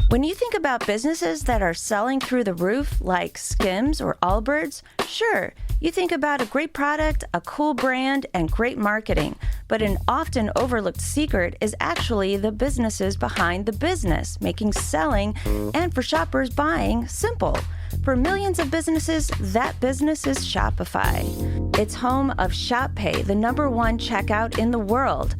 When you think about businesses that are selling through the roof, like Skims or Allbirds, sure, you think about a great product, a cool brand, and great marketing. But an often overlooked secret is actually the businesses behind the business, making selling and for shoppers buying simple. For millions of businesses, that business is Shopify. It's home of Shop Pay, the #1 checkout in the world.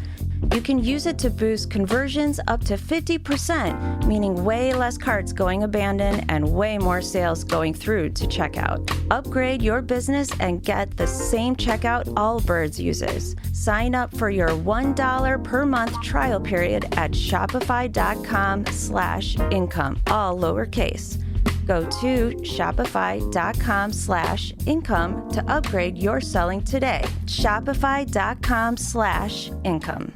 You can use it to boost conversions up to 50%, meaning way less carts going abandoned and way more sales going through to checkout. Upgrade your business and get the same checkout Allbirds uses. Sign up for your $1 per month trial period at shopify.com/income, all lowercase. Go to shopify.com/income to upgrade your selling today. Shopify.com/income.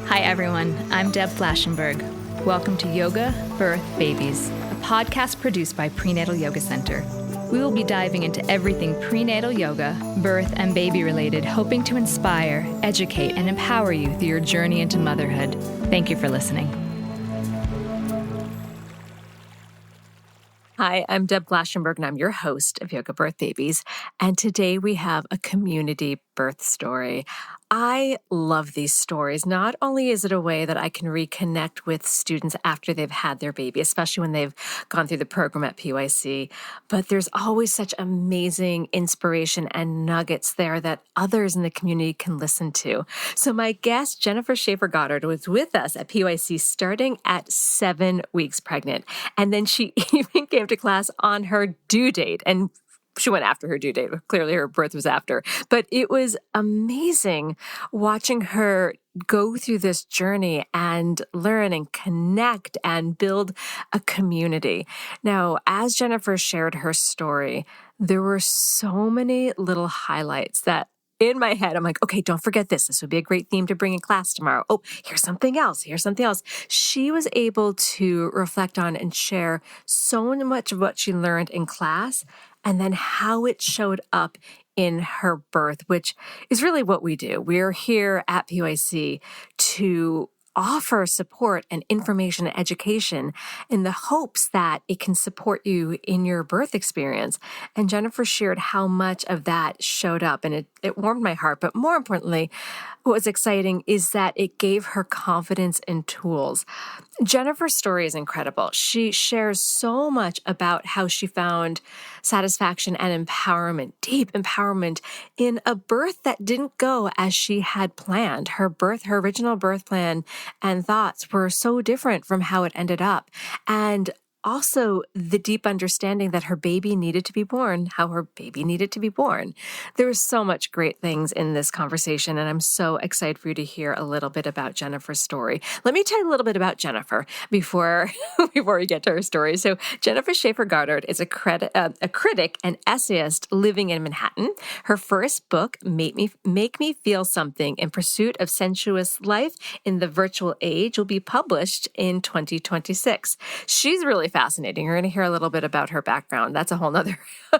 Hi everyone, I'm Deb Flashenberg. Welcome to Yoga, Birth, Babies, a podcast produced by Prenatal Yoga Center. We will be diving into everything prenatal yoga, birth, and baby related, hoping to inspire, educate, and empower you through your journey into motherhood. Thank you for listening. Hi, I'm Deb Flashenberg, and I'm your host of Yoga Birth Babies. And today we have a community birth story. I love these stories. Not only is it a way that I can reconnect with students after they've had their baby, especially when they've gone through the program at PYC, but there's always such amazing inspiration and nuggets there that others in the community can listen to. So my guest, Jennifer Schaffer-Goddard, was with us at PYC starting at 7 weeks pregnant. And then she even came to class on her due date, and she went after her due date. Clearly her birth was after. But it was amazing watching her go through this journey and learn and connect and build a community. Now, as Jennifer shared her story, there were so many little highlights that in my head, I'm like, okay, don't forget this. This would be a great theme to bring in class tomorrow. Oh, here's something else. Here's something else. She was able to reflect on and share so much of what she learned in class and then how it showed up in her birth, which is really what we do. We're here at PYC to offer support and information and education in the hopes that it can support you in your birth experience. And Jennifer shared how much of that showed up, and it warmed my heart. But more importantly, what was exciting is that it gave her confidence and tools. Jennifer's story is incredible. She shares so much about how she found satisfaction and empowerment, deep empowerment in a birth that didn't go as she had planned. Her original birth plan and thoughts were so different from how it ended up. And also the deep understanding that her baby needed to be born, how her baby needed to be born. There was so much great things in this conversation, and I'm so excited for you to hear a little bit about Jennifer's story. Let me tell you a little bit about Jennifer before we get to her story. So Jennifer Schaffer-Goddard is a critic and essayist living in Manhattan. Her first book, Make Me Feel Something in Pursuit of Sensuous Life in the Virtual Age, will be published in 2026. She's really fascinating. You're going to hear a little bit about her background. That's a whole nother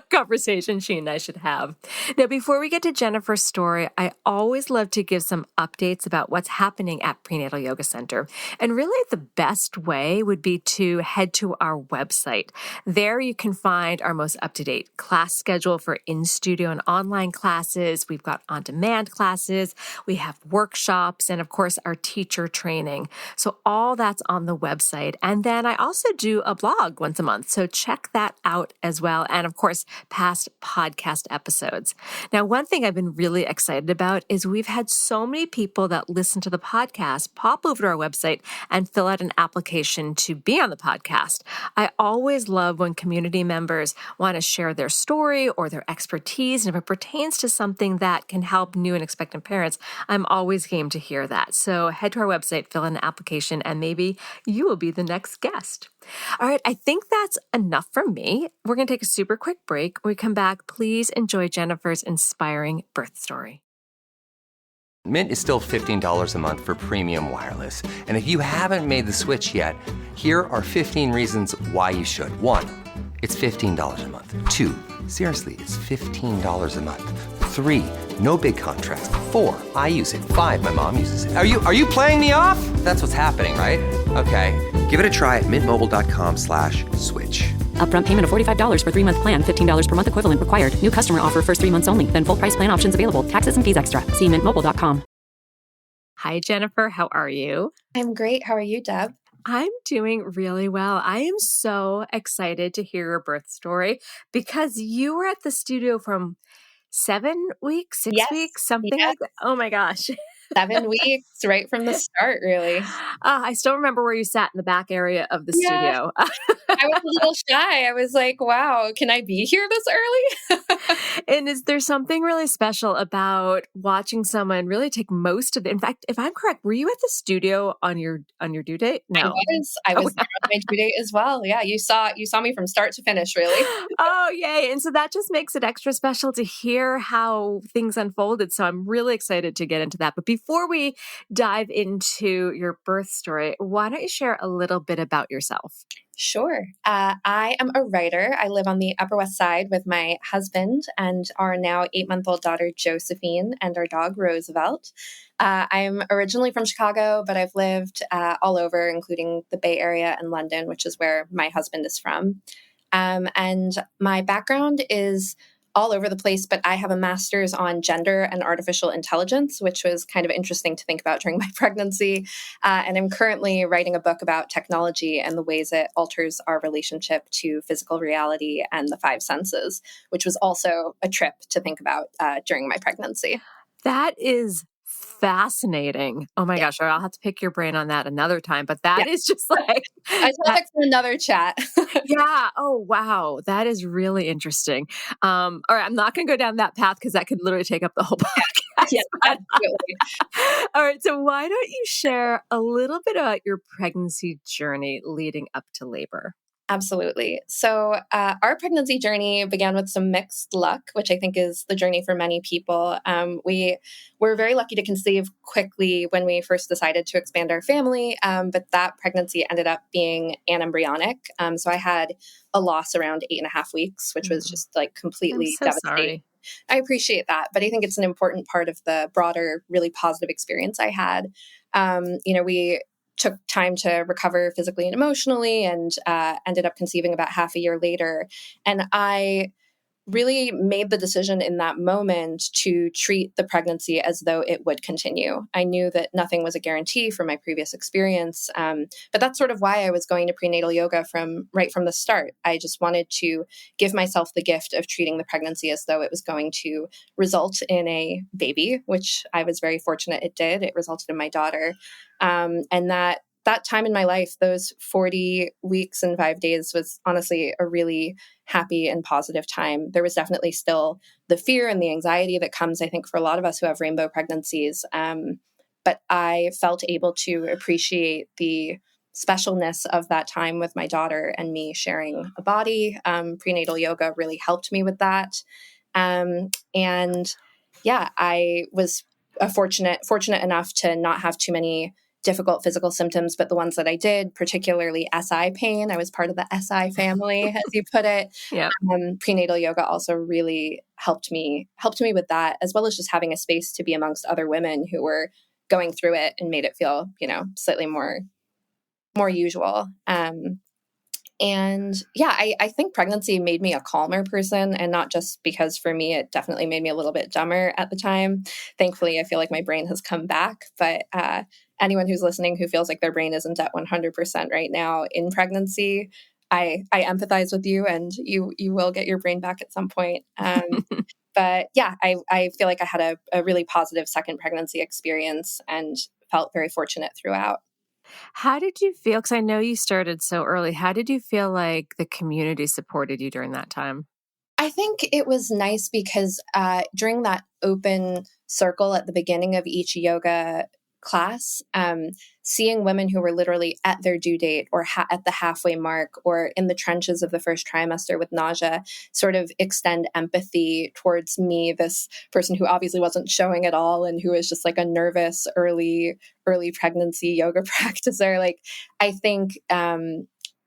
conversation she and I should have. Now, before we get to Jennifer's story, I always love to give some updates about what's happening at Prenatal Yoga Center. And really the best way would be to head to our website. There you can find our most up-to-date class schedule for in-studio and online classes. We've got on-demand classes. We have workshops and, of course, our teacher training. So all that's on the website. And then I also do a blog once a month. So check that out as well. And of course, past podcast episodes. Now, one thing I've been really excited about is we've had so many people that listen to the podcast pop over to our website and fill out an application to be on the podcast. I always love when community members want to share their story or their expertise. And if it pertains to something that can help new and expectant parents, I'm always game to hear that. So head to our website, fill in an application, and maybe you will be the next guest. All right, I think that's enough from me. We're going to take a super quick break. When we come back, please enjoy Jennifer's inspiring birth story. Mint is still $15 a month for premium wireless. And if you haven't made the switch yet, here are 15 reasons why you should. 1, it's $15 a month. 2, seriously, it's $15 a month. 3, no big contrast. 4, I use it. 5, my mom uses it. Are you playing me off? That's what's happening, right? Okay, give it a try at mintmobile.com/switch. Upfront payment of $45 for 3-month plan, $15 per month equivalent required. New customer offer first 3 months only. Then full price plan options available. Taxes and fees extra. See mintmobile.com. Hi, Jennifer. How are you? I'm great. How are you, Deb? I'm doing really well. I am so excited to hear your birth story because you were at the studio from 7 weeks, 6 Yes. weeks, something Yes. like that. Oh my gosh. 7 weeks, right from the start, really. I still remember where you sat in the back area of the studio. I was a little shy. I was like, wow, can I be here this early? And is there something really special about watching someone really take most of it? In fact, if I'm correct, were you at the studio on your due date? No. I was there on my due date as well. Yeah, you saw me from start to finish, really. Oh, yay. And so that just makes it extra special to hear how things unfolded. So I'm really excited to get into that. But before we dive into your birth story, why don't you share a little bit about yourself? Sure. I am a writer. I live on the Upper West Side with my husband and our now 8-month-old daughter, Josephine, and our dog, Roosevelt. I'm originally from Chicago, but I've lived all over, including the Bay Area and London, which is where my husband is from. And my background is all over the place, but I have a master's on gender and artificial intelligence, which was kind of interesting to think about during my pregnancy. And I'm currently writing a book about technology and the ways it alters our relationship to physical reality and the 5 senses, which was also a trip to think about during my pregnancy. That is fascinating. Oh my gosh, I'll have to pick your brain on that another time, but that is just like... I saw that for another chat. Yeah. Oh, wow. That is really interesting. All right. I'm not going to go down that path because that could literally take up the whole podcast. Yes, absolutely. All right. So why don't you share a little bit about your pregnancy journey leading up to labor? Absolutely. So our pregnancy journey began with some mixed luck, which I think is the journey for many people. We were very lucky to conceive quickly when we first decided to expand our family, but that pregnancy ended up being anembryonic. So I had a loss around 8.5 weeks, which was just like completely devastating. Sorry. I appreciate that, but I think it's an important part of the broader, really positive experience I had. We took time to recover physically and emotionally and ended up conceiving about half a year later. And I really made the decision in that moment to treat the pregnancy as though it would continue. I knew that nothing was a guarantee from my previous experience, but that's sort of why I was going to prenatal yoga right from the start. I just wanted to give myself the gift of treating the pregnancy as though it was going to result in a baby, which I was very fortunate it did. It resulted in my daughter. And that time in my life, those 40 weeks and 5 days was honestly a really happy and positive time. There was definitely still the fear and the anxiety that comes, I think, for a lot of us who have rainbow pregnancies. But I felt able to appreciate the specialness of that time with my daughter and me sharing a body. Prenatal yoga really helped me with that. And yeah, I was fortunate enough to not have too many difficult physical symptoms, but the ones that I did, particularly SI pain, I was part of the SI family, as you put it. Yeah. Prenatal yoga also really helped me with that, as well as just having a space to be amongst other women who were going through it and made it feel, slightly more usual. And yeah, I think pregnancy made me a calmer person, and not just because for me, it definitely made me a little bit dumber at the time. Thankfully, I feel like my brain has come back, but anyone who's listening who feels like their brain isn't at 100% right now in pregnancy, I empathize with you, and you will get your brain back at some point. But yeah, I feel like I had a really positive second pregnancy experience and felt very fortunate throughout. How did you feel? Because I know you started so early. How did you feel like the community supported you during that time? I think it was nice because during that open circle at the beginning of each yoga class, seeing women who were literally at their due date or at the halfway mark or in the trenches of the first trimester with nausea sort of extend empathy towards me, this person who obviously wasn't showing at all and who was just like a nervous early pregnancy yoga practicer. Like, I think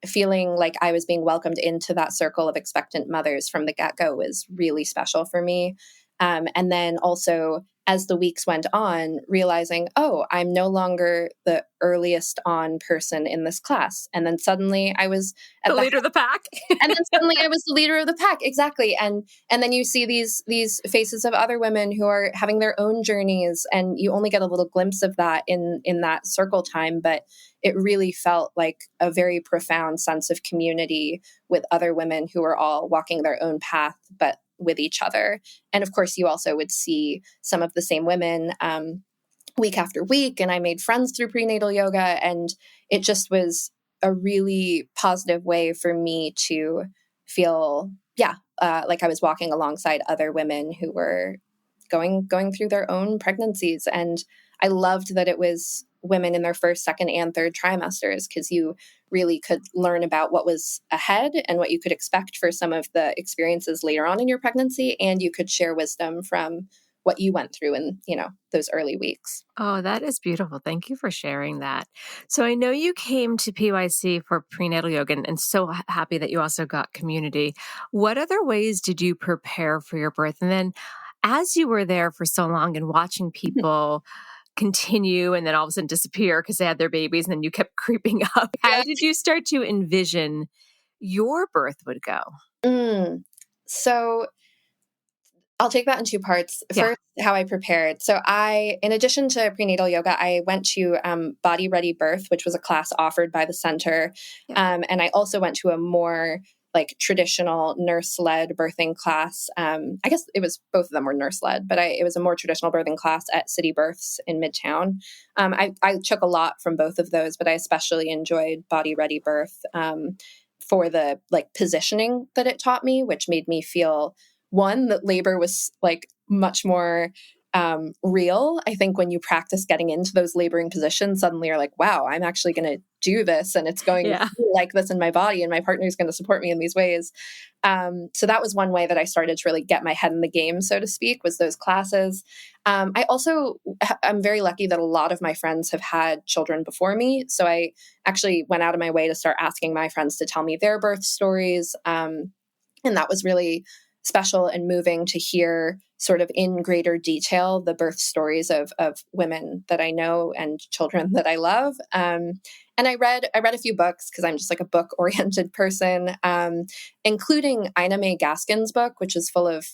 feeling like I was being welcomed into that circle of expectant mothers from the get-go was really special for me. And then also, as the weeks went on, realizing, oh, I'm no longer the earliest on person in this class. And then suddenly I was at the leader of the pack. and then suddenly I was the leader of the pack. Exactly. And then you see these faces of other women who are having their own journeys, and you only get a little glimpse of that in that circle time. But it really felt like a very profound sense of community with other women who are all walking their own path, but with each other. And of course, you also would see some of the same women week after week. And I made friends through prenatal yoga. And it just was a really positive way for me to feel, like I was walking alongside other women who were going through their own pregnancies. And I loved that it was women in their first, second, and third trimesters, because you really could learn about what was ahead and what you could expect for some of the experiences later on in your pregnancy. And you could share wisdom from what you went through in, those early weeks. Oh, that is beautiful. Thank you for sharing that. So I know you came to PYC for prenatal yoga, and so happy that you also got community. What other ways did you prepare for your birth? And then as you were there for so long and watching people continue and then all of a sudden disappear because they had their babies and then you kept creeping up, how did you start to envision your birth would go? So I'll take that in two parts. First, how I prepared. So in addition to prenatal yoga, I went to Body Ready Birth, which was a class offered by the center. And I also went to a more traditional nurse-led birthing class. I guess it was both of them were nurse-led, but it was a more traditional birthing class at City Births in Midtown. I took a lot from both of those, but I especially enjoyed Body Ready Birth for the positioning that it taught me, which made me feel, one, that labor was much more real. I think when you practice getting into those laboring positions, suddenly you're like, wow, I'm actually going to do this, and it's going to feel like this in my body, and my partner is going to support me in these ways. So that was one way that I started to really get my head in the game, so to speak, was those classes. I'm very lucky that a lot of my friends have had children before me. So I actually went out of my way to start asking my friends to tell me their birth stories. And that was really special and moving to hear sort of in greater detail the birth stories of women that I know and children that I love. And I read a few books because I'm just a book-oriented person, including Ina May Gaskin's book, which is full of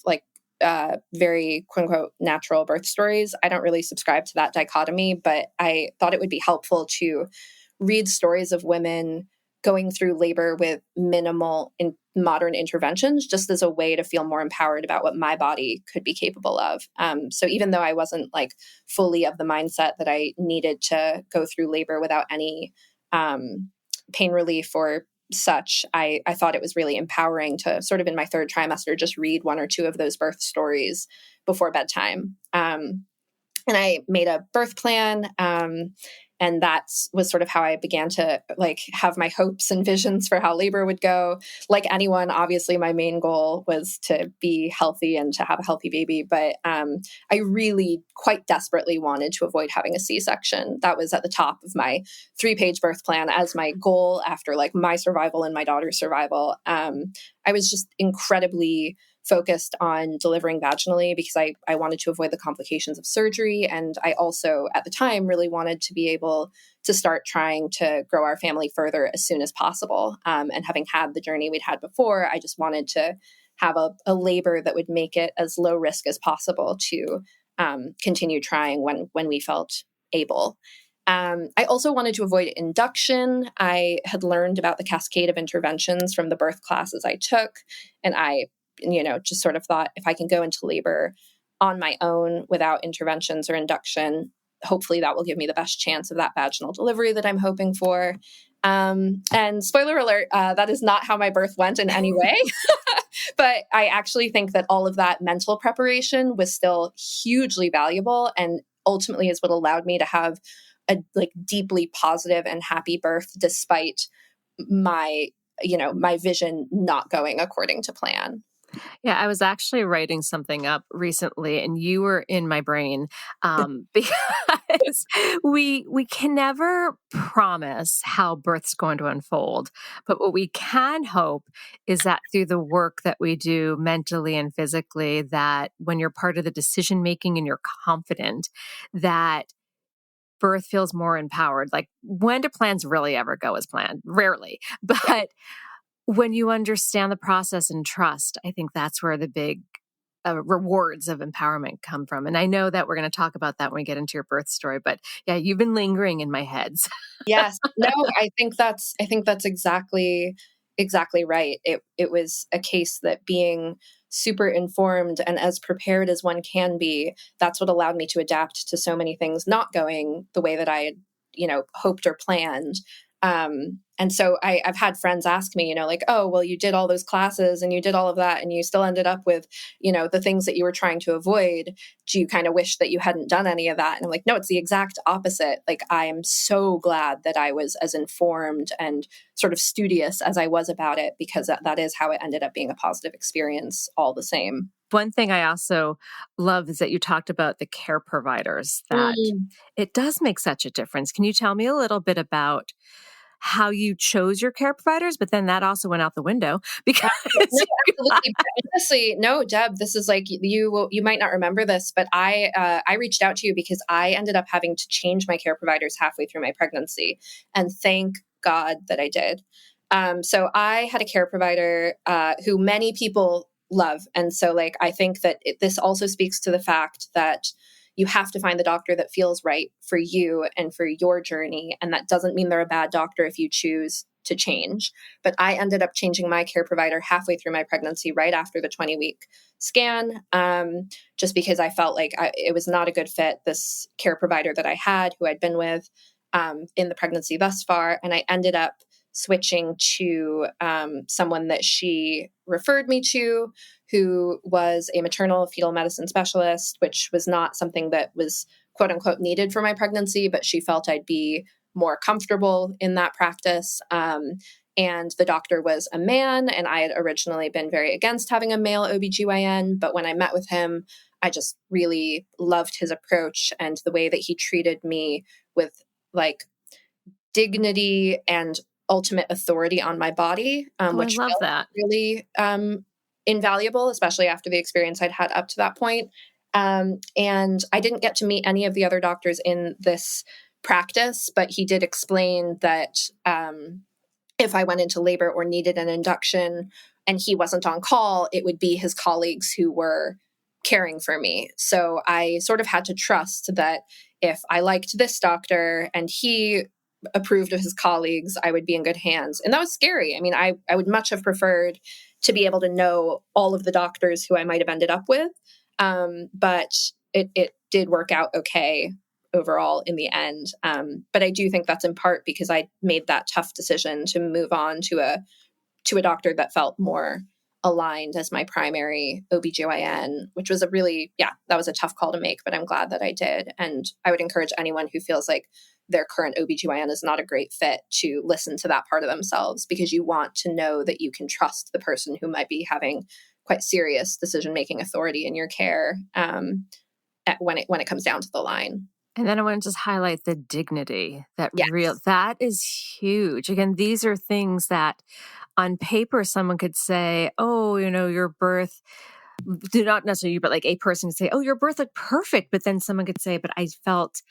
very quote unquote natural birth stories. I don't really subscribe to that dichotomy, but I thought it would be helpful to read stories of women going through labor with minimal modern interventions, just as a way to feel more empowered about what my body could be capable of. So even though I wasn't fully of the mindset that I needed to go through labor without any pain relief or such, I thought it was really empowering to sort of in my third trimester just read one or two of those birth stories before bedtime. And I made a birth plan. And that was sort of how I began to have my hopes and visions for how labor would go. Like anyone, obviously, my main goal was to be healthy and to have a healthy baby. But I really quite desperately wanted to avoid having a C-section. That was at the top of my 3-page birth plan as my goal after my survival and my daughter's survival. I was just incredibly focused on delivering vaginally because I wanted to avoid the complications of surgery. And I also, at the time, really wanted to be able to start trying to grow our family further as soon as possible. And having had the journey we'd had before, I just wanted to have a labor that would make it as low risk as possible to continue trying when we felt able. I also wanted to avoid induction. I had learned about the cascade of interventions from the birth classes I took, and I just sort of thought if I can go into labor on my own without interventions or induction, hopefully that will give me the best chance of that vaginal delivery that I'm hoping for. And spoiler alert, that is not how my birth went in any way. But I actually think that all of that mental preparation was still hugely valuable and ultimately is what allowed me to have a deeply positive and happy birth despite my vision not going according to plan. Yeah, I was actually writing something up recently and you were in my brain because because we can never promise how birth's going to unfold. But what we can hope is that through the work that we do mentally and physically, that when you're part of the decision making and you're confident, that birth feels more empowered. Like, when do plans really ever go as planned? Rarely. But when you understand the process and trust, I think that's where the big rewards of empowerment come from. And I know that we're going to talk about that when we get into your birth story, but yeah, you've been lingering in my head. Yes. No, I think that's exactly right. It was a case that being super informed and as prepared as one can be, that's what allowed me to adapt to so many things not going the way that I had, hoped or planned. And so I've had friends ask me, like, oh, well, you did all those classes and you did all of that and you still ended up with, the things that you were trying to avoid. Do you kind of wish that you hadn't done any of that? And I'm like, no, it's the exact opposite. Like, I am so glad that I was as informed and sort of studious as I was about it, because that is how it ended up being a positive experience all the same. One thing I also love is that you talked about the care providers, that it does make such a difference. Can you tell me a little bit about how you chose your care providers, but then that also went out the window because absolutely. Honestly, no, Deb, this is like, you might not remember this, but I reached out to you because I ended up having to change my care providers halfway through my pregnancy, and thank God that I did. So I had a care provider who many people love, and so like I think that this also speaks to the fact that you have to find the doctor that feels right for you and for your journey. And that doesn't mean they're a bad doctor if you choose to change. But I ended up changing my care provider halfway through my pregnancy, right after the 20-week scan, just because I felt like it was not a good fit, this care provider that I had, who I'd been with in the pregnancy thus far. And I ended up switching to someone that she referred me to, who was a maternal fetal medicine specialist, which was not something that was quote unquote needed for my pregnancy, but she felt I'd be more comfortable in that practice. And the doctor was a man, and I had originally been very against having a male OBGYN, but when I met with him, I just really loved his approach and the way that he treated me with like dignity and ultimate authority on my body, which I love that. Really invaluable, especially after the experience I'd had up to that point. And I didn't get to meet any of the other doctors in this practice, but he did explain that if I went into labor or needed an induction and he wasn't on call, it would be his colleagues who were caring for me. So I sort of had to trust that if I liked this doctor and he approved of his colleagues, I would be in good hands. And that was scary. I mean, I would much have preferred to be able to know all of the doctors who I might have ended up with. But it did work out okay overall in the end. But I do think that's in part because I made that tough decision to move on to a doctor that felt more aligned as my primary OBGYN, which was that was a tough call to make, but I'm glad that I did. And I would encourage anyone who feels like their current OBGYN is not a great fit to listen to that part of themselves, because you want to know that you can trust the person who might be having quite serious decision-making authority in your care when it comes down to the line. And then I want to just highlight the dignity that that is huge. Again, these are things that on paper, someone could say, oh, your birth, not necessarily you, but like a person could say, oh, your birth looked perfect. But then someone could say, but I felt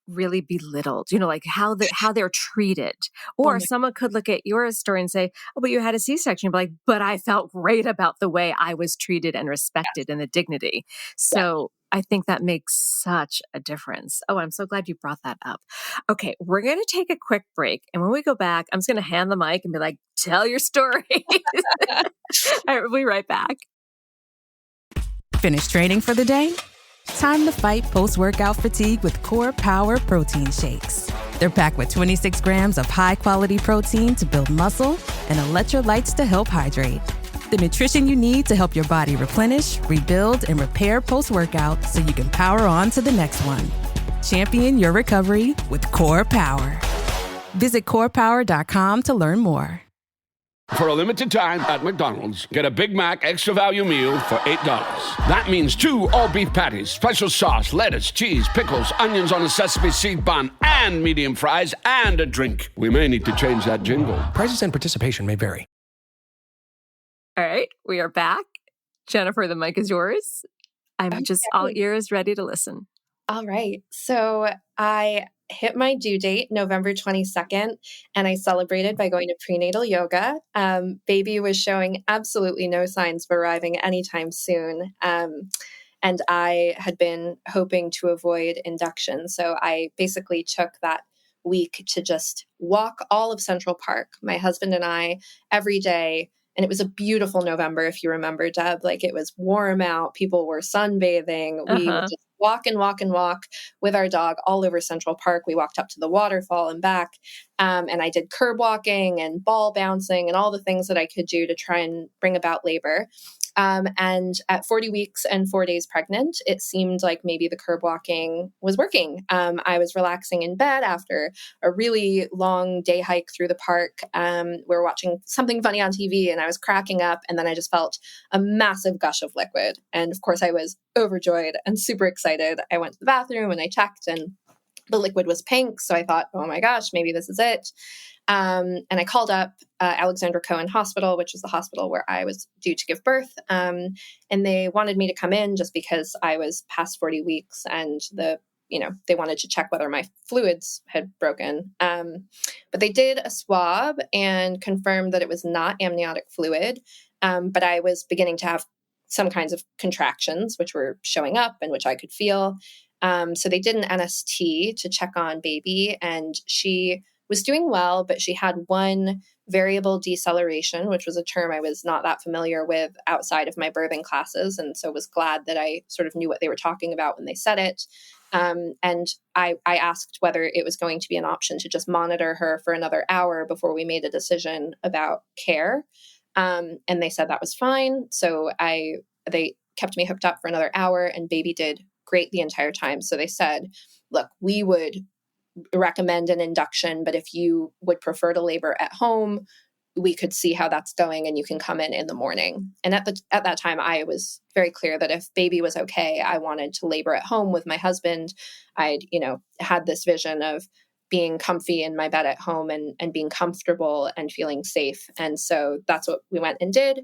really belittled, like how they're treated. Or someone could look at your story and say, oh, but you had a C-section. But but I felt great about the way I was treated and respected and the dignity. So I think that makes such a difference. Oh, I'm so glad you brought that up. Okay, we're going to take a quick break. And when we go back, I'm just going to hand the mic and be like, tell your story. All right, we'll be right back. Finish training for the day? Time to fight post-workout fatigue with Core Power Protein Shakes. They're packed with 26 grams of high-quality protein to build muscle and electrolytes to help hydrate. The nutrition you need to help your body replenish, rebuild, and repair post-workout so you can power on to the next one. Champion your recovery with Core Power. Visit corepower.com to learn more. For a limited time at McDonald's, get a Big Mac Extra Value Meal for $8. That means 2 all-beef patties, special sauce, lettuce, cheese, pickles, onions on a sesame seed bun, and medium fries, and a drink. We may need to change that jingle. Prices and participation may vary. All right, we are back. Jennifer, the mic is yours. I'm just all ears, ready to listen. All right. So I hit my due date, November 22nd, and I celebrated by going to prenatal yoga. Baby was showing absolutely no signs of arriving anytime soon. And I had been hoping to avoid induction. So I basically took that week to just walk all of Central Park, my husband and I, every day. And it was a beautiful November, if you remember, Deb. Like, it was warm out. People were sunbathing. We would just walk and walk and walk with our dog all over Central Park. We walked up to the waterfall and back. And I did curb walking and ball bouncing and all the things that I could do to try and bring about labor. And at 40 weeks and 4 days pregnant, it seemed like maybe the curb walking was working. I was relaxing in bed after a really long day hike through the park. We were watching something funny on TV and I was cracking up. And then I just felt a massive gush of liquid. And of course, I was overjoyed and super excited. I went to the bathroom and I checked and the liquid was pink. So I thought, oh my gosh, maybe this is it. And I called up Alexandra Cohen Hospital, which is the hospital where I was due to give birth. And they wanted me to come in just because I was past 40 weeks and they wanted to check whether my fluids had broken. But they did a swab and confirmed that it was not amniotic fluid. But I was beginning to have some kinds of contractions, which were showing up and which I could feel. So they did an NST to check on baby, and she was doing well, but she had one variable deceleration, which was a term I was not that familiar with outside of my birthing classes. And so was glad that I sort of knew what they were talking about when they said it. And I asked whether it was going to be an option to just monitor her for another hour before we made a decision about care. And they said that was fine. So they kept me hooked up for another hour, and baby did great the entire time. So they said, look, we would recommend an induction, but if you would prefer to labor at home, we could see how that's going and you can come in the morning. And at that time, I was very clear that if baby was okay, I wanted to labor at home with my husband. I'd, had this vision of being comfy in my bed at home and being comfortable and feeling safe. And so that's what we went and did.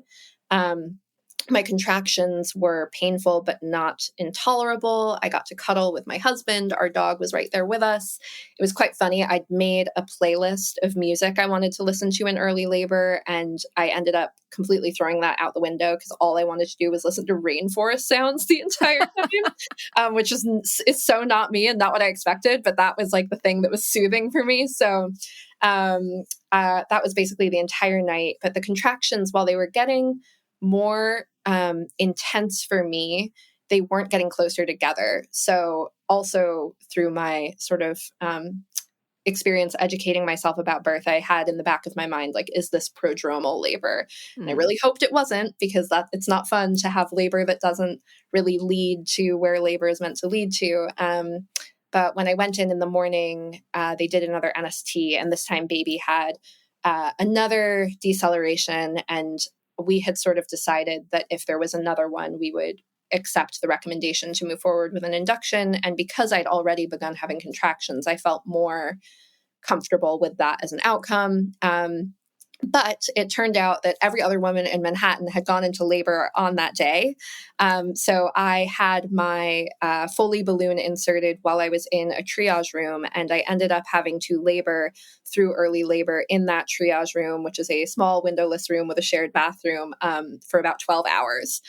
My contractions were painful, but not intolerable. I got to cuddle with my husband. Our dog was right there with us. It was quite funny. I'd made a playlist of music I wanted to listen to in early labor, and I ended up completely throwing that out the window because all I wanted to do was listen to rainforest sounds the entire time, which is so not me and not what I expected, but that was like the thing that was soothing for me. So that was basically the entire night. But the contractions, while they were getting more intense for me, they weren't getting closer together. So also through my sort of experience educating myself about birth, I had in the back of my mind, like, is this prodromal labor? And I really hoped it wasn't, because it's not fun to have labor that doesn't really lead to where labor is meant to lead to. But when I went in the morning, they did another NST, and this time baby had another deceleration, and we had sort of decided that if there was another one, we would accept the recommendation to move forward with an induction. And because I'd already begun having contractions, I felt more comfortable with that as an outcome. But it turned out that every other woman in Manhattan had gone into labor on that day. So I had my Foley balloon inserted while I was in a triage room, and I ended up having to labor through early labor in that triage room, which is a small windowless room with a shared bathroom, for about 12 hours.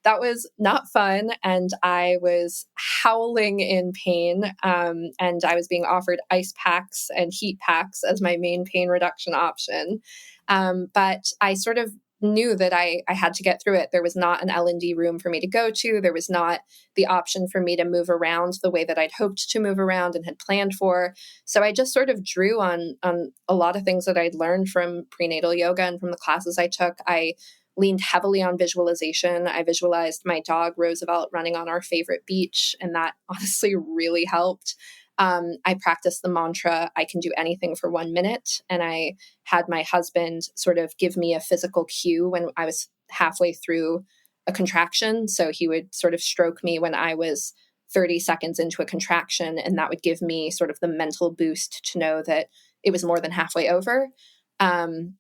That was not fun, and I was howling in pain, and I was being offered ice packs and heat packs as my main pain reduction option. But I sort of knew that I had to get through it. There was not an L&D room for me to go to. There was not the option for me to move around the way that I'd hoped to move around and had planned for. So I just sort of drew on a lot of things that I'd learned from prenatal yoga and from the classes I took. I leaned heavily on visualization. I visualized my dog Roosevelt running on our favorite beach, and that honestly really helped. I practiced the mantra, I can do anything for 1 minute. And I had my husband sort of give me a physical cue when I was halfway through a contraction. So he would sort of stroke me when I was 30 seconds into a contraction, and that would give me sort of the mental boost to know that it was more than halfway over. And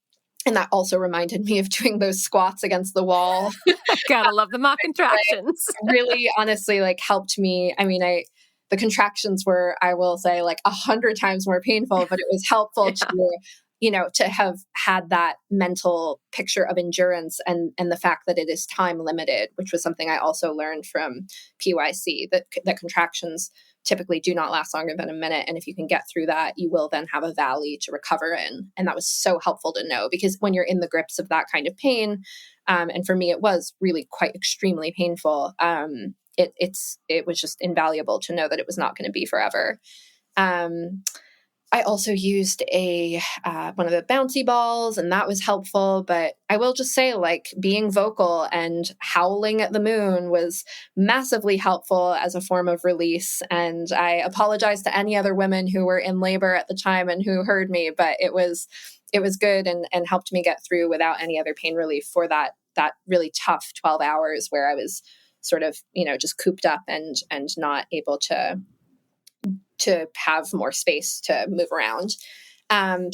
that also reminded me of doing those squats against the wall. Gotta love the mock contractions. Really, honestly, like helped me. I mean, the contractions were, I will say, like 100 times more painful, but it was helpful to have had that mental picture of endurance and the fact that it is time limited, which was something I also learned from PYC, that contractions typically do not last longer than a minute. And if you can get through that, you will then have a valley to recover in. And that was so helpful to know, because when you're in the grips of that kind of pain, and for me, it was really quite extremely painful. It was just invaluable to know that it was not going to be forever. I also used one of the bouncy balls, and that was helpful. But I will just say, like, being vocal and howling at the moon was massively helpful as a form of release. And I apologize to any other women who were in labor at the time and who heard me, but it was good and helped me get through without any other pain relief for that really tough 12 hours where I was sort of, just cooped up and not able to have more space to move around.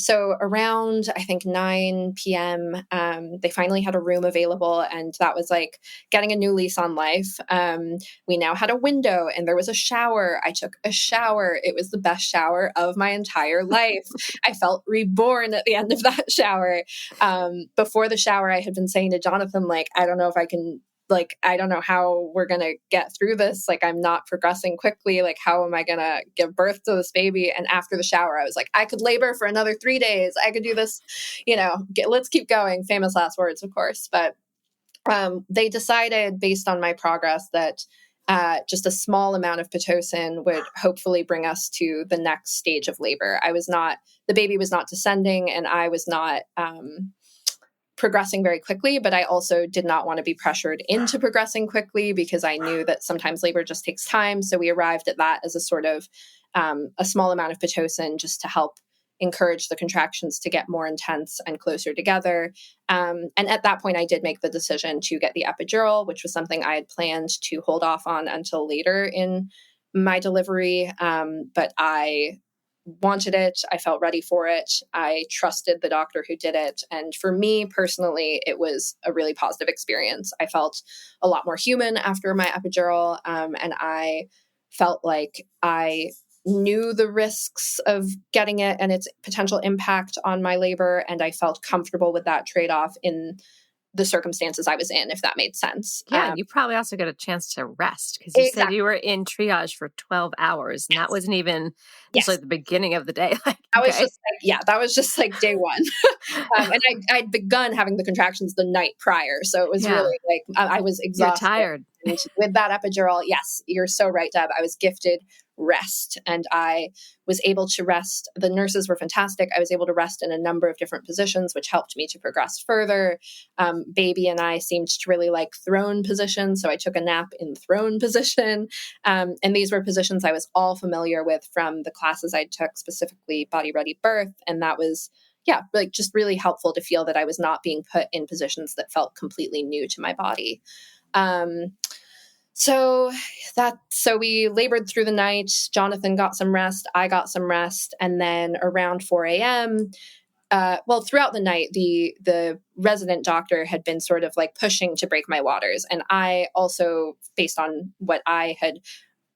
So around, I think 9 p.m., they finally had a room available, and that was like getting a new lease on life. We now had a window and there was a shower. I took a shower. It was the best shower of my entire life. I felt reborn at the end of that shower. Before the shower, I had been saying to Jonathan, like, I don't know if I can, like, I don't know how we're going to get through this. Like, I'm not progressing quickly. Like, how am I going to give birth to this baby? And after the shower, I was like, I could labor for another 3 days. I could do this, let's keep going. Famous last words, of course. But they decided, based on my progress, that just a small amount of Pitocin would hopefully bring us to the next stage of labor. The baby was not descending, and I was not progressing very quickly, but I also did not want to be pressured into progressing quickly because I knew that sometimes labor just takes time. So we arrived at that as a sort of a small amount of Pitocin just to help encourage the contractions to get more intense and closer together. And at that point, I did make the decision to get the epidural, which was something I had planned to hold off on until later in my delivery. But I wanted it. I felt ready for it. I trusted the doctor who did it. And for me personally, it was a really positive experience. I felt a lot more human after my epidural. And I felt like I knew the risks of getting it and its potential impact on my labor. And I felt comfortable with that trade-off in the circumstances I was in, if that made sense. Yeah, and you probably also got a chance to rest, because you said you were in triage for 12 hours, and that wasn't even just like the beginning of the day. That was just like day one. And I'd begun having the contractions the night prior. So it was really like, I was exhausted. You're tired. And with that epidural, yes, you're so right, Deb. I was gifted rest, and I was able to rest. The nurses were fantastic. I was able to rest in a number of different positions, which helped me to progress further. Baby and I seemed to really like throne position, so I took a nap in throne position. And these were positions I was all familiar with from the classes I took, specifically Body Ready Birth. And that was, like just really helpful to feel that I was not being put in positions that felt completely new to my body. So we labored through the night. Jonathan got some rest. I got some rest. And then around 4 a.m., throughout the night, the resident doctor had been sort of like pushing to break my waters. And I also, based on what I had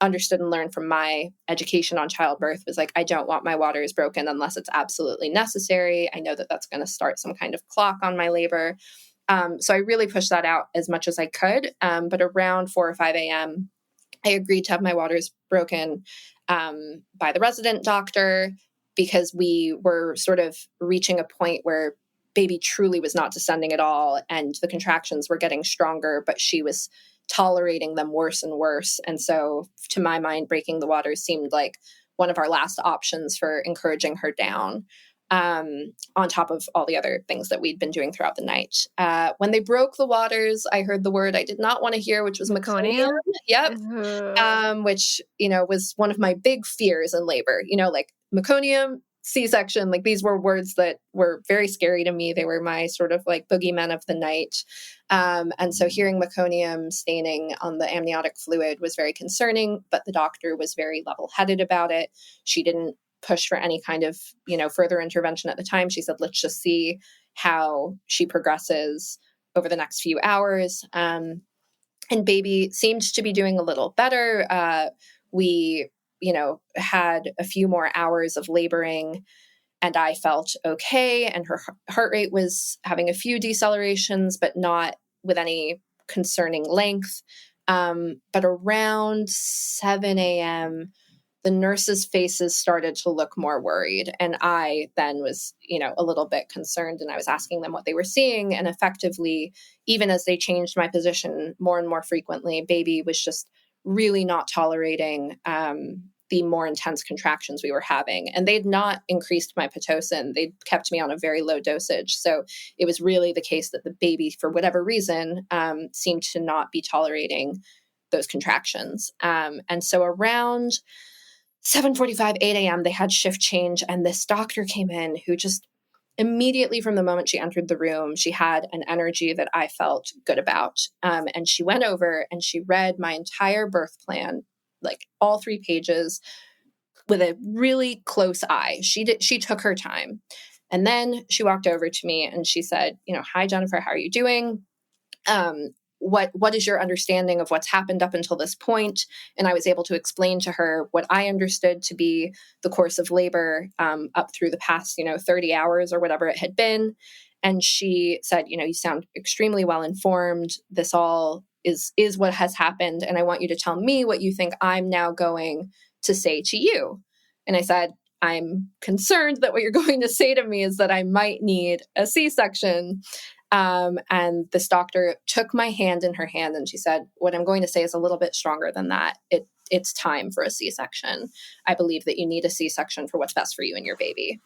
understood and learned from my education on childbirth, was like, I don't want my waters broken unless it's absolutely necessary. I know that that's going to start some kind of clock on my labor. So I really pushed that out as much as I could. But around 4 or 5 a.m., I agreed to have my waters broken by the resident doctor, because we were sort of reaching a point where baby truly was not descending at all. And the contractions were getting stronger, but she was tolerating them worse and worse. And so to my mind, breaking the waters seemed like one of our last options for encouraging her down. on top of all the other things that we'd been doing throughout the night. When they broke the waters, I heard the word I did not want to hear, which was meconium. Yep. Which, was one of my big fears in labor, like meconium, C-section, like these were words that were very scary to me. They were my sort of like boogeymen of the night. And so hearing meconium staining on the amniotic fluid was very concerning, but the doctor was very level-headed about it. She didn't push for any kind of, further intervention at the time. She said, let's just see how she progresses over the next few hours. And baby seemed to be doing a little better. We had a few more hours of laboring and I felt okay. And her heart rate was having a few decelerations, but not with any concerning length. But around 7 a.m., the nurses' faces started to look more worried. And I then was, a little bit concerned, and I was asking them what they were seeing. And effectively, even as they changed my position more and more frequently, baby was just really not tolerating the more intense contractions we were having. And they'd not increased my Pitocin. They'd kept me on a very low dosage. So it was really the case that the baby, for whatever reason, seemed to not be tolerating those contractions. And so around 7:45, 8 a.m., they had shift change, and this doctor came in who just immediately from the moment she entered the room, she had an energy that I felt good about. And she went over and she read my entire birth plan, like all 3 pages, with a really close eye. She took her time. And then she walked over to me and she said, hi, Jennifer, how are you doing? What is your understanding of what's happened up until this point? And I was able to explain to her what I understood to be the course of labor up through the past, 30 hours or whatever it had been. And she said, you sound extremely well informed. This all is what has happened. And I want you to tell me what you think I'm now going to say to you. And I said, I'm concerned that what you're going to say to me is that I might need a C-section. And this doctor took my hand in her hand and she said, what I'm going to say is a little bit stronger than that. It's time for a C-section. I believe that you need a C-section for what's best for you and your baby.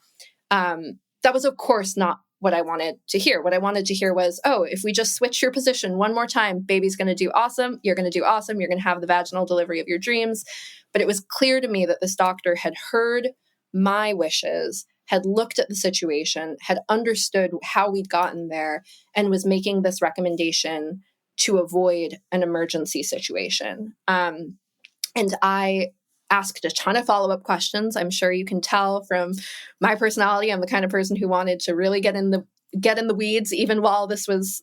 That was, of course, not what I wanted to hear. What I wanted to hear was, if we just switch your position one more time, baby's going to do awesome. You're going to do awesome. You're going to have the vaginal delivery of your dreams. But it was clear to me that this doctor had heard my wishes, had looked at the situation, had understood how we'd gotten there, and was making this recommendation to avoid an emergency situation. And I asked a ton of follow-up questions. I'm sure you can tell from my personality, I'm the kind of person who wanted to really get in the weeds, even while this was,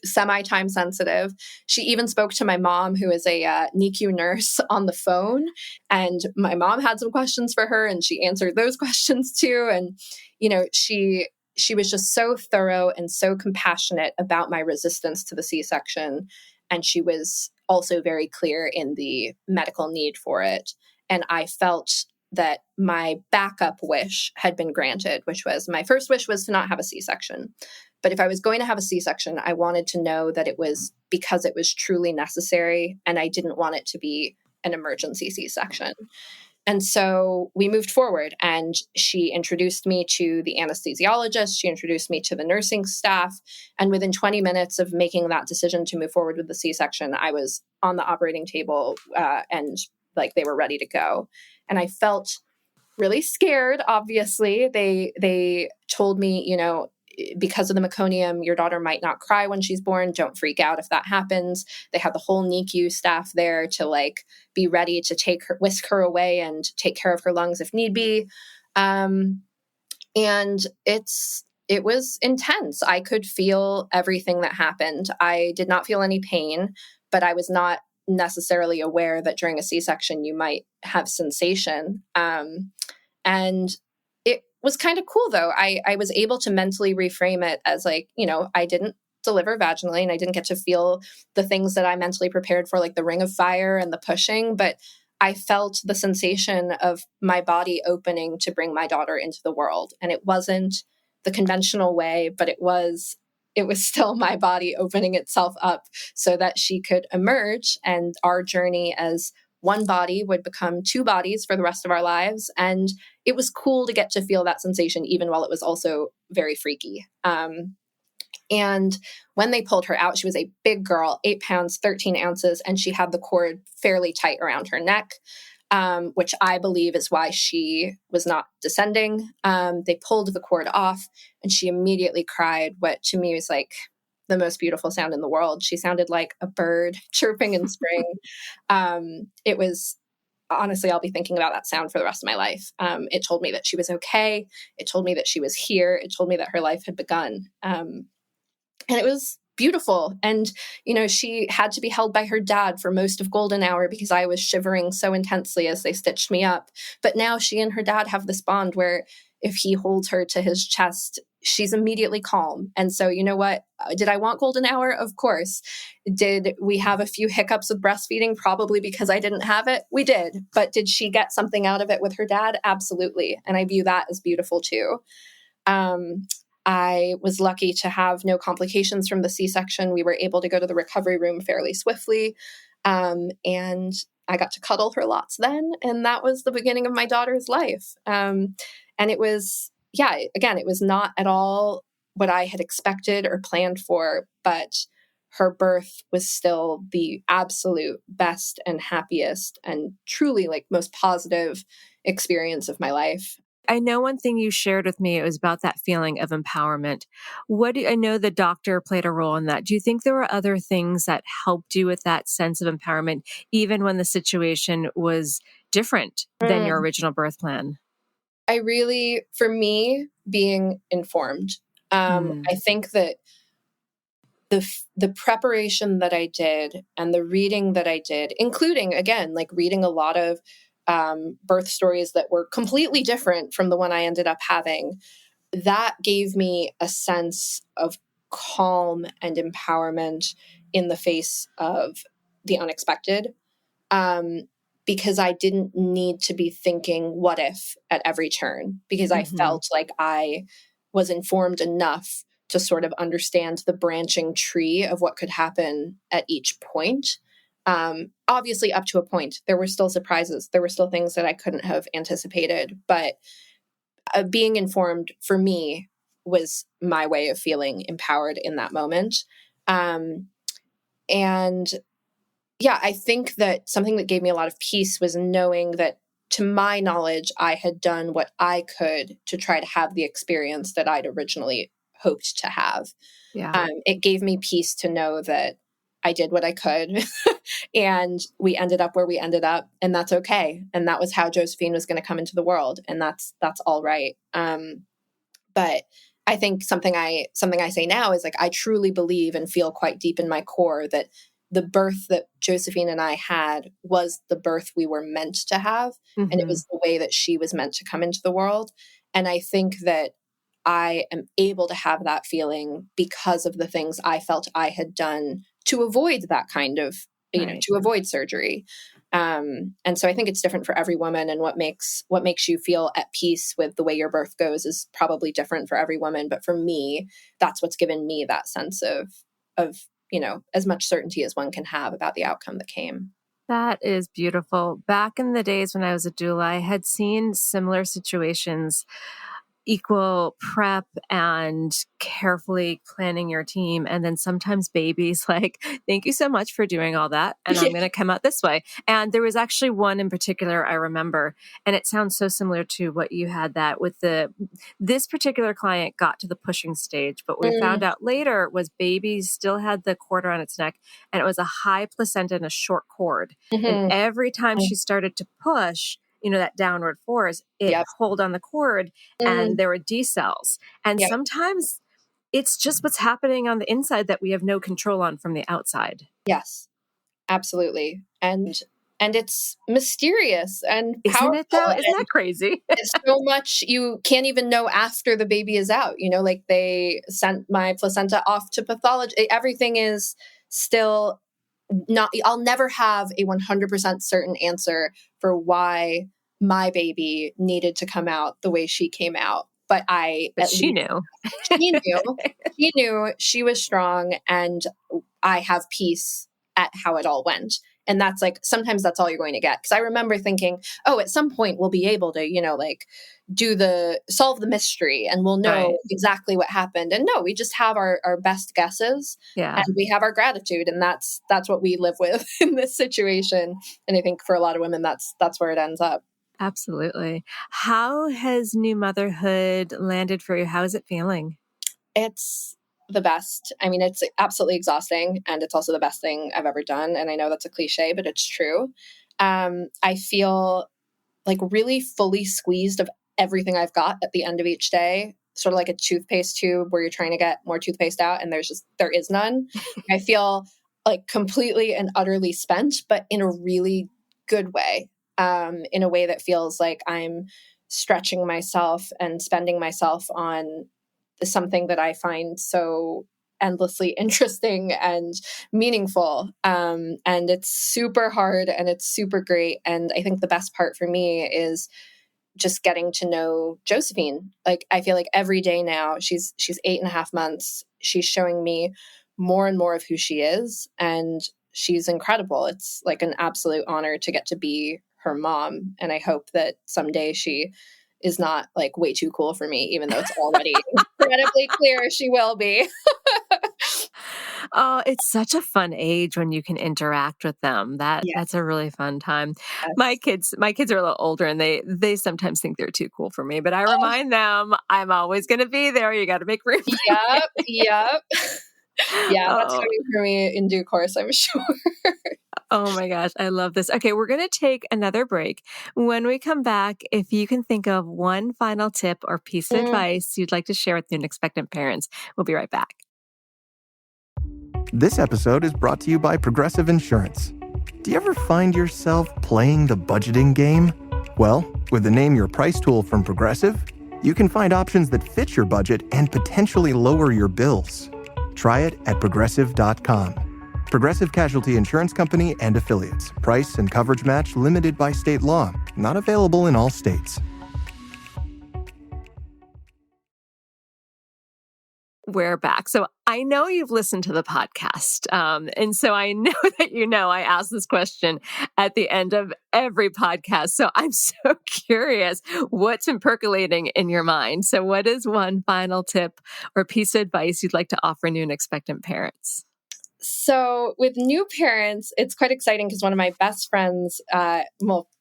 semi-time sensitive. She even spoke to my mom, who is a NICU nurse, on the phone. And my mom had some questions for her and she answered those questions too. And, she was just so thorough and so compassionate about my resistance to the C-section. And she was also very clear in the medical need for it. And I felt that my backup wish had been granted, which was my first wish was to not have a C-section. But if I was going to have a C-section, I wanted to know that it was because it was truly necessary, and I didn't want it to be an emergency C-section. And so we moved forward, and she introduced me to the anesthesiologist. She introduced me to the nursing staff. And within 20 minutes of making that decision to move forward with the C-section, I was on the operating table and like they were ready to go. And I felt really scared, obviously. They told me, because of the meconium, your daughter might not cry when she's born. Don't freak out if that happens. They had the whole NICU staff there to be ready to whisk her away and take care of her lungs if need be. And it was intense. I could feel everything that happened. I did not feel any pain, but I was not necessarily aware that during a C-section you might have sensation. And it was kind of cool though. I was able to mentally reframe it as I didn't deliver vaginally and I didn't get to feel the things that I mentally prepared for, like the ring of fire and the pushing, but I felt the sensation of my body opening to bring my daughter into the world. And it wasn't the conventional way, but it was still my body opening itself up so that she could emerge. And our journey as one body would become two bodies for the rest of our lives. And it was cool to get to feel that sensation, even while it was also very freaky. And when they pulled her out, she was a big girl, 8 pounds, 13 ounces, and she had the cord fairly tight around her neck, which I believe is why she was not descending. They pulled the cord off, and she immediately cried what to me was like the most beautiful sound in the world. She sounded like a bird chirping in spring. It was, honestly, I'll be thinking about that sound for the rest of my life. It told me that she was okay. It told me that she was here. It told me that her life had begun. And it was beautiful. And, you know, she had to be held by her dad for most of golden hour because I was shivering so intensely as they stitched me up. But now she and her dad have this bond where if he holds her to his chest, she's immediately calm. And so, you know what? Did I want golden hour? Of course. Did we have a few hiccups with breastfeeding? Probably because I didn't have it. We did. But did she get something out of it with her dad? Absolutely. And I view that as beautiful too. I was lucky to have no complications from the C-section. We were able to go to the recovery room fairly swiftly. And I got to cuddle her lots then. And that was the beginning of my daughter's life. And it was, yeah, again, it was not at all what I had expected or planned for, but her birth was still the absolute best and happiest and truly like most positive experience of my life. I know one thing you shared with me, it was about that feeling of empowerment. I know the doctor played a role in that. Do you think there were other things that helped you with that sense of empowerment, even when the situation was different than your original birth plan? I really, for me, being informed. I think that the preparation that I did and the reading that I did, including, again, like reading a lot of birth stories that were completely different from the one I ended up having, that gave me a sense of calm and empowerment in the face of the unexpected. Because I didn't need to be thinking what if at every turn, because I felt like I was informed enough to sort of understand the branching tree of what could happen at each point. Obviously, up to a point, there were still surprises. There were still things that I couldn't have anticipated. But being informed for me was my way of feeling empowered in that moment. And yeah, I think that something that gave me a lot of peace was knowing that, to my knowledge, I had done what I could to try to have the experience that I'd originally hoped to have. Yeah. It gave me peace to know that I did what I could and we ended up where we ended up, and that's okay. And that was how Josephine was going to come into the world. And that's all right. But I think something I say now is like, I truly believe and feel quite deep in my core that the birth that Josephine and I had was the birth we were meant to have. And it was the way that she was meant to come into the world. And I think that I am able to have that feeling because of the things I felt I had done to avoid that kind of, to avoid surgery. And so I think it's different for every woman, and what makes you feel at peace with the way your birth goes is probably different for every woman. But for me, that's what's given me that sense of, as much certainty as one can have about the outcome that came. That is beautiful. Back in the days when I was a doula, I had seen similar situations, equal prep and carefully planning your team. And then sometimes babies like, thank you so much for doing all that. And I'm going to come out this way. And there was actually one in particular I remember, and it sounds so similar to what you had, that with this particular client got to the pushing stage. But what we found out later was baby still had the cord around its neck, and it was a high placenta and a short cord. And every time she started to push, that downward force, it pulled on the cord and there were decels. And sometimes it's just what's happening on the inside that we have no control on from the outside. Yes, absolutely. And it's mysterious and powerful. Isn't it though? Isn't that crazy? It's so much you can't even know after the baby is out. Like they sent my placenta off to pathology. Everything is still not, I'll never have a 100% certain answer for why my baby needed to come out the way she came out. But she knew. She knew she was strong, and I have peace at how it all went. And that's like, sometimes that's all you're going to get. Because I remember thinking, oh, at some point we'll be able to, like solve the mystery and we'll know exactly what happened. And no, we just have our best guesses and we have our gratitude. And that's what we live with in this situation. And I think for a lot of women, that's where it ends up. Absolutely. How has new motherhood landed for you? How is it feeling? It's the best. I mean, it's absolutely exhausting and it's also the best thing I've ever done. And I know that's a cliche, but it's true. I feel like really fully squeezed of everything I've got at the end of each day, sort of like a toothpaste tube where you're trying to get more toothpaste out and there is none. I feel like completely and utterly spent, but in a really good way, in a way that feels like I'm stretching myself and spending myself on something that I find so endlessly interesting and meaningful. And it's super hard and it's super great. And I think the best part for me is just getting to know Josephine. Like, I feel like every day now, she's 8.5 months. She's showing me more and more of who she is. And she's incredible. It's like an absolute honor to get to be her mom. And I hope that someday she is not like way too cool for me, even though it's already incredibly clear she will be. Oh, it's such a fun age when you can interact with them. That's a really fun time. Yes. My kids are a little older and they sometimes think they're too cool for me, but I remind them I'm always going to be there. You got to make room for me. Yep. Yeah, that's coming for me in due course, I'm sure. Oh my gosh, I love this. Okay, we're going to take another break. When we come back, if you can think of one final tip or piece of advice you'd like to share with new and expectant parents, we'll be right back. This episode is brought to you by Progressive Insurance. Do you ever find yourself playing the budgeting game? Well, with the Name Your Price tool from Progressive, you can find options that fit your budget and potentially lower your bills. Try it at Progressive.com. Progressive Casualty Insurance Company and Affiliates. Price and coverage match limited by state law. Not available in all states. We're back. So I know you've listened to the podcast. And so I know that I ask this question at the end of every podcast. So I'm so curious what's been percolating in your mind. So what is one final tip or piece of advice you'd like to offer new and expectant parents? So with new parents, it's quite exciting because one of my best friends,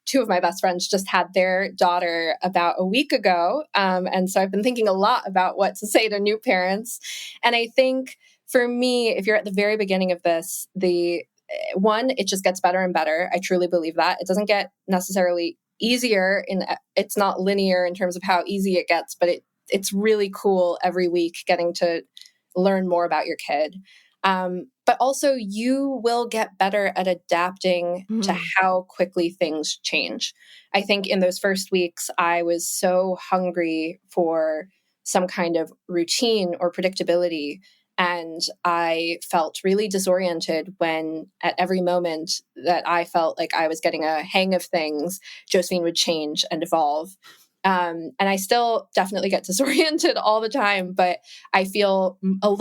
two of my best friends just had their daughter about a week ago. And so I've been thinking a lot about what to say to new parents. And I think for me, if you're at the very beginning of this, it just gets better and better. I truly believe that. It doesn't get necessarily easier. It's not linear in terms of how easy it gets, but it's really cool every week getting to learn more about your kid. But also you will get better at adapting to how quickly things change. I think in those first weeks, I was so hungry for some kind of routine or predictability. And I felt really disoriented when at every moment that I felt like I was getting a hang of things, Josephine would change and evolve. And I still definitely get disoriented all the time, but I feel a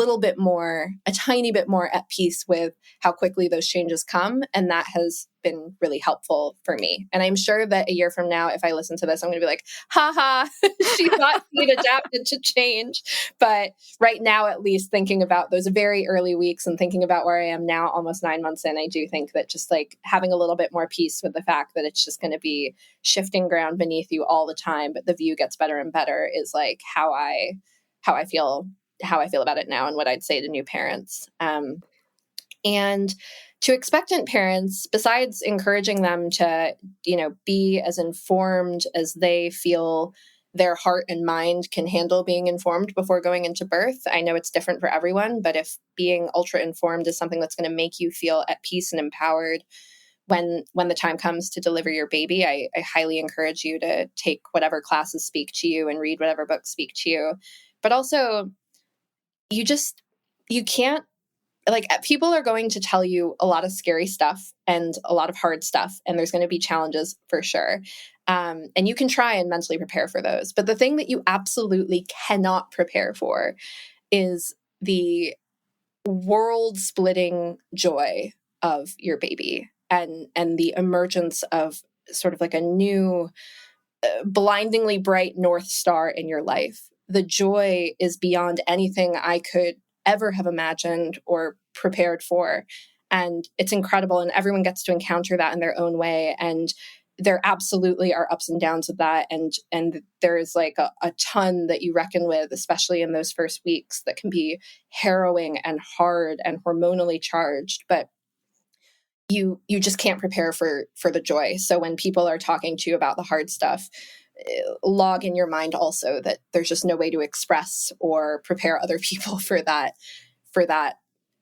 tiny bit more at peace with how quickly those changes come. And that has been really helpful for me. And I'm sure that a year from now, if I listen to this, I'm going to be like, haha, she thought she'd adapted to change. But right now, at least thinking about those very early weeks and thinking about where I am now, almost 9 months in, I do think that just like having a little bit more peace with the fact that it's just going to be shifting ground beneath you all the time, but the view gets better and better is like how I feel about it now and what I'd say to new parents. And to expectant parents, besides encouraging them to, be as informed as they feel their heart and mind can handle being informed before going into birth. I know it's different for everyone, but if being ultra informed is something that's going to make you feel at peace and empowered when the time comes to deliver your baby, I highly encourage you to take whatever classes speak to you and read whatever books speak to you. But also, you can't, like, people are going to tell you a lot of scary stuff and a lot of hard stuff, and there's going to be challenges for sure. And you can try and mentally prepare for those. But the thing that you absolutely cannot prepare for is the world-splitting joy of your baby. and the emergence of sort of like a new, blindingly bright North Star in your life. The joy is beyond anything I could ever have imagined or prepared for. And it's incredible. And everyone gets to encounter that in their own way. And there absolutely are ups and downs of that. And there is like a ton that you reckon with, especially in those first weeks, that can be harrowing and hard and hormonally charged. But you just can't prepare for the joy. So when people are talking to you about the hard stuff, log in your mind also that there's just no way to express or prepare other people for that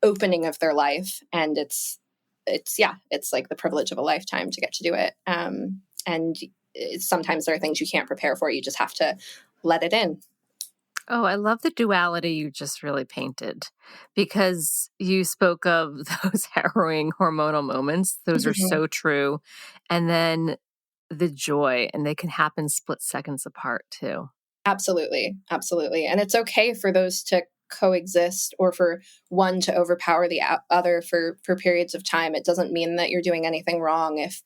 opening of their life. And it's like the privilege of a lifetime to get to do it. And sometimes there are things you can't prepare for. You just have to let it in. Oh, I love the duality you just really painted, because you spoke of those harrowing hormonal moments. Those are so true. And then the joy, and they can happen split seconds apart too. Absolutely. Absolutely. And it's okay for those to coexist, or for one to overpower the other for periods of time. It doesn't mean that you're doing anything wrong if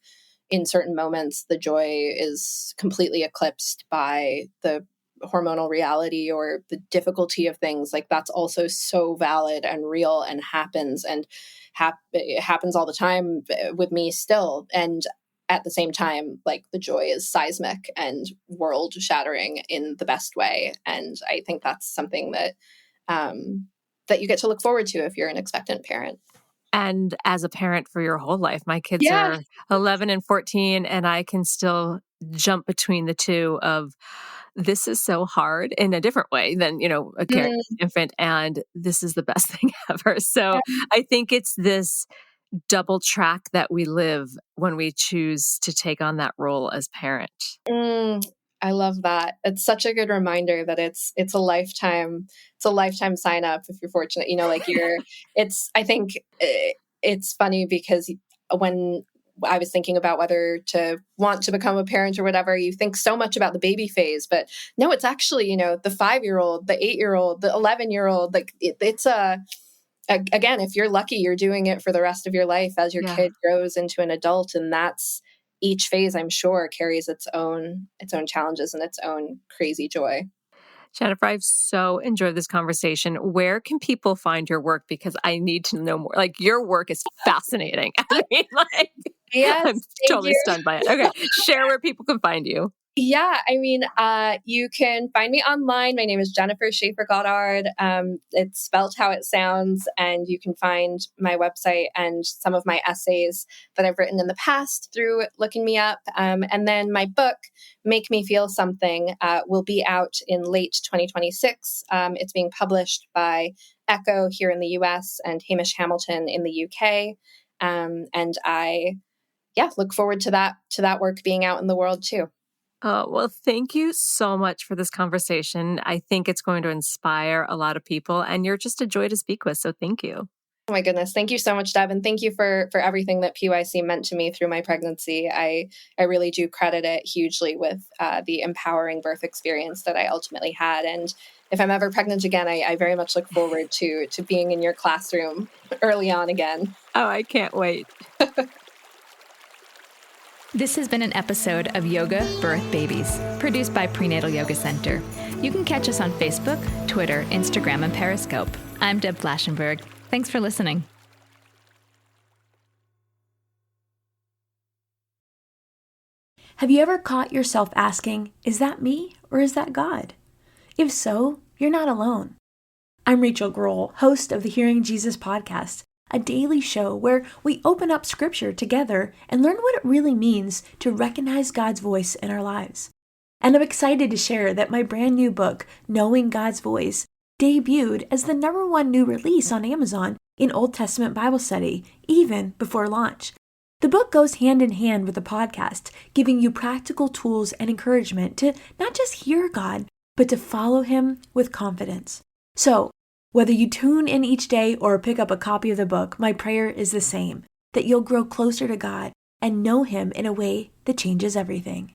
in certain moments the joy is completely eclipsed by the hormonal reality or the difficulty of things. Like, that's also so valid and real and happens, and it happens all the time with me still. And at the same time, like, the joy is seismic and world shattering in the best way. And I think that's something that that you get to look forward to if you're an expectant parent. And as a parent for your whole life, my kids are 11 and 14, and I can still jump between the two of, this is so hard in a different way than, a carrying infant, and this is the best thing ever. So I think it's this double track that we live when we choose to take on that role as parent. I love that. It's such a good reminder that it's a lifetime sign up if you're fortunate. I think it's funny because when I was thinking about whether to want to become a parent or whatever, you think so much about the baby phase, but no, it's actually, the 5-year-old, the 8-year-old, the 11-year-old, like again, if you're lucky, you're doing it for the rest of your life as your kid grows into an adult. And that's, each phase, I'm sure, carries its own challenges and its own crazy joy. Jennifer, I've so enjoyed this conversation. Where can people find your work? Because I need to know more. Like, your work is fascinating. I mean, yes, I'm totally stunned by it. Okay, share where people can find you. Yeah, I mean, you can find me online. My name is Jennifer Schaffer-Goddard. It's spelled how it sounds, and you can find my website and some of my essays that I've written in the past through looking me up. And then my book, Make Me Feel Something, will be out in late 2026. It's being published by Ecco here in the US and Hamish Hamilton in the UK. And I, look forward to that work being out in the world too. Well, thank you so much for this conversation. I think it's going to inspire a lot of people, and you're just a joy to speak with. So thank you. Oh my goodness. Thank you so much, Deb. And thank you for everything that PYC meant to me through my pregnancy. I really do credit it hugely with the empowering birth experience that I ultimately had. And if I'm ever pregnant again, I very much look forward to being in your classroom early on again. Oh, I can't wait. This has been an episode of Yoga Birth Babies, produced by Prenatal Yoga Center. You can catch us on Facebook, Twitter, Instagram, and Periscope. I'm Deb Flaschenberg. Thanks for listening. Have you ever caught yourself asking, is that me or is that God? If so, you're not alone. I'm Rachel Grohl, host of the Hearing Jesus podcast, a daily show where we open up scripture together and learn what it really means to recognize God's voice in our lives. And I'm excited to share that my brand new book, Knowing God's Voice, debuted as the #1 new release on Amazon in Old Testament Bible study, even before launch. The book goes hand in hand with the podcast, giving you practical tools and encouragement to not just hear God, but to follow Him with confidence. So, whether you tune in each day or pick up a copy of the book, my prayer is the same, that you'll grow closer to God and know Him in a way that changes everything.